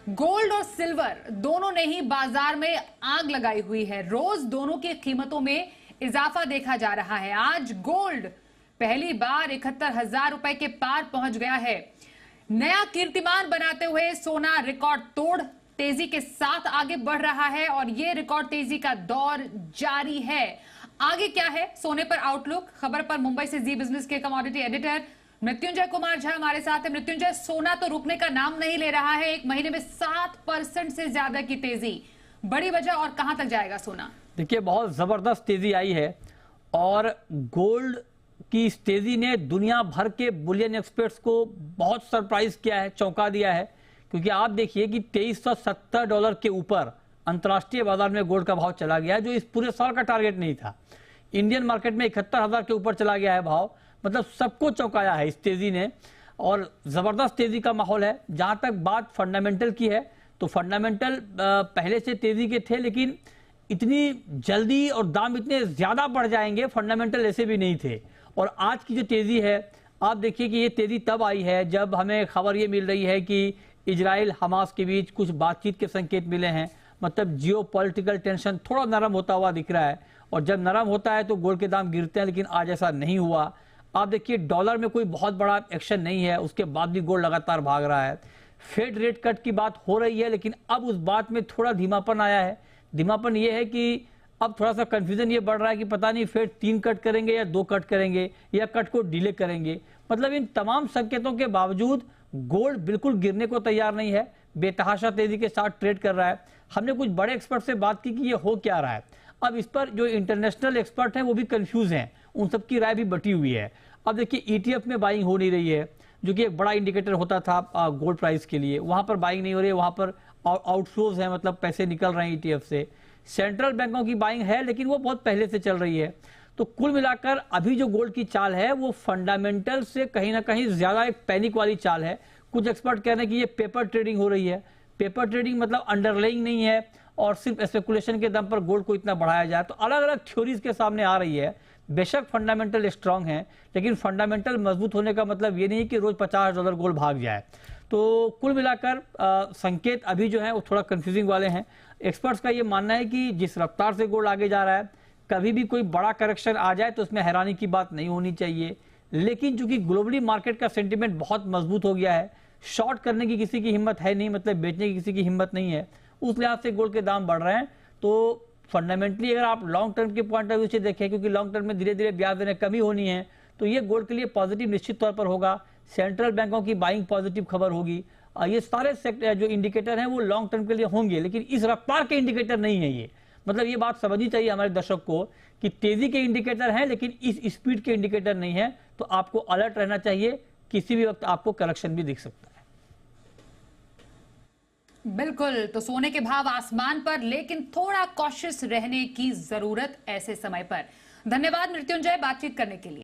Gold और silver दोनों ने ही बाजार में आग लगाई हुई है। रोज दोनों की कीमतों में इजाफा देखा जा रहा है। आज गोल्ड पहली बार 71,000 रुपए के पार पहुंच गया है। नया कीर्तिमान बनाते हुए सोना रिकॉर्ड तोड़ तेजी के साथ आगे बढ़ रहा है और ये रिकॉर्ड तेजी का दौर जारी है। आगे क्या है सोने पर आउटलुक, खबर पर मुंबई से जी बिजनेस के कमोडिटी एडिटर मृत्युंजय कुमार झा हमारे साथ है। मृत्युंजय, सोना तो रुकने का नाम नहीं ले रहा है। एक महीने में 7% से ज्यादा की तेजी, बड़ी वजह और कहां तक जाएगा सोना? देखिए, बहुत जबरदस्त तेजी आई है और गोल्ड की इस तेजी ने दुनिया भर के बुलियन एक्सपर्ट्स को बहुत सरप्राइज किया है, चौंका दिया है। क्योंकि आप देखिए कि $2370 के ऊपर अंतर्राष्ट्रीय बाजार में गोल्ड का भाव चला गया है, जो इस पूरे साल का टारगेट नहीं था। इंडियन मार्केट में 71,000 के ऊपर चला गया है भाव, मतलब सबको चौंकाया है इस तेजी ने और जबरदस्त तेजी का माहौल है। जहां तक बात फंडामेंटल की है तो फंडामेंटल पहले से तेजी के थे, लेकिन इतनी जल्दी और दाम इतने ज्यादा बढ़ जाएंगे फंडामेंटल ऐसे भी नहीं थे। और आज की जो तेजी है, आप देखिए कि ये तेजी तब आई है जब हमें खबर ये मिल रही है कि इजराइल हमास के बीच कुछ बातचीत के संकेत मिले हैं। मतलब जियो पॉलिटिकल टेंशन थोड़ा नरम होता हुआ दिख रहा है और जब नरम होता है तो गोल्ड के दाम गिरते हैं, लेकिन आज ऐसा नहीं हुआ। आप देखिए डॉलर में कोई बहुत बड़ा एक्शन नहीं है, उसके बाद भी गोल्ड लगातार भाग रहा है। फेड रेट कट की बात हो रही है, लेकिन अब उस बात में थोड़ा धीमापन आया है। धीमापन ये है कि अब थोड़ा सा कंफ्यूजन ये बढ़ रहा है कि पता नहीं फेड 3 कट करेंगे या 2 कट करेंगे या कट को डिले करेंगे। मतलब इन तमाम संकेतों के बावजूद गोल्ड बिल्कुल गिरने को तैयार नहीं है, बेतहाशा तेजी के साथ ट्रेड कर रहा है। हमने कुछ बड़े एक्सपर्ट से बात की कि ये हो क्या रहा है। अब इस पर जो इंटरनेशनल एक्सपर्ट हैं वो भी कंफ्यूज हैं, उन सबकी राय भी बटी हुई है। अब देखिए ईटीएफ में बाइंग हो नहीं रही है, जो कि एक बड़ा इंडिकेटर होता था गोल्ड प्राइस के लिए। वहां पर बाइंग नहीं हो रही है, वहां पर आउटफ्लोज है, मतलब पैसे निकल रहे हैं ईटीएफ से। सेंट्रल बैंकों की बाइंग है, लेकिन वो बहुत पहले से चल रही है। तो कुल मिलाकर अभी जो गोल्ड की चाल है वो फंडामेंटल से कहीं ना कहीं ज्यादा एक पैनिक वाली चाल है। कुछ एक्सपर्ट कह रहे हैं कि ये पेपर ट्रेडिंग हो रही है। पेपर ट्रेडिंग मतलब अंडरलाइंग नहीं है और सिर्फ स्पेकुलेशन के दम पर गोल्ड को इतना बढ़ाया जाए। तो अलग अलग थ्योरीज के सामने आ रही है। बेशक फंडामेंटल स्ट्रांग है, लेकिन फंडामेंटल मजबूत होने का मतलब ये नहीं कि रोज $50,000 गोल्ड भाग जाए। तो कुल मिलाकर संकेत अभी जो है वो थोड़ा कंफ्यूजिंग वाले हैं। एक्सपर्ट्स का ये मानना है कि जिस रफ्तार से गोल्ड आगे जा रहा है, कभी भी कोई बड़ा करेक्शन आ जाए तो उसमें हैरानी की बात नहीं होनी चाहिए। लेकिन चूंकि ग्लोबली मार्केट का सेंटीमेंट बहुत मजबूत हो गया है, शॉर्ट करने की किसी की हिम्मत है नहीं, मतलब बेचने की किसी की हिम्मत नहीं है, उस लिहाज से गोल्ड के दाम बढ़ रहे हैं। तो फंडामेंटली अगर आप लॉन्ग टर्म के पॉइंट ऑफ व्यू से देखें, क्योंकि लॉन्ग टर्म में धीरे धीरे ब्याज दरें कमी होनी है, तो ये गोल्ड के लिए पॉजिटिव निश्चित तौर पर होगा। सेंट्रल बैंकों की बाइंग पॉजिटिव खबर होगी। ये सारे सेक्टर जो इंडिकेटर हैं वो लॉन्ग टर्म के लिए होंगे, लेकिन इस रफ्तार के इंडिकेटर नहीं है ये। मतलब ये बात समझनी चाहिए हमारे दर्शक को कि तेजी के इंडिकेटर हैं, लेकिन इस स्पीड के इंडिकेटर नहीं है। तो आपको अलर्ट रहना चाहिए, किसी भी वक्त आपको करेक्शन भी दिख सकता है। बिल्कुल, तो सोने के भाव आसमान पर, लेकिन थोड़ा कॉशियस रहने की जरूरत ऐसे समय पर। धन्यवाद मृत्युंजय बातचीत करने के लिए।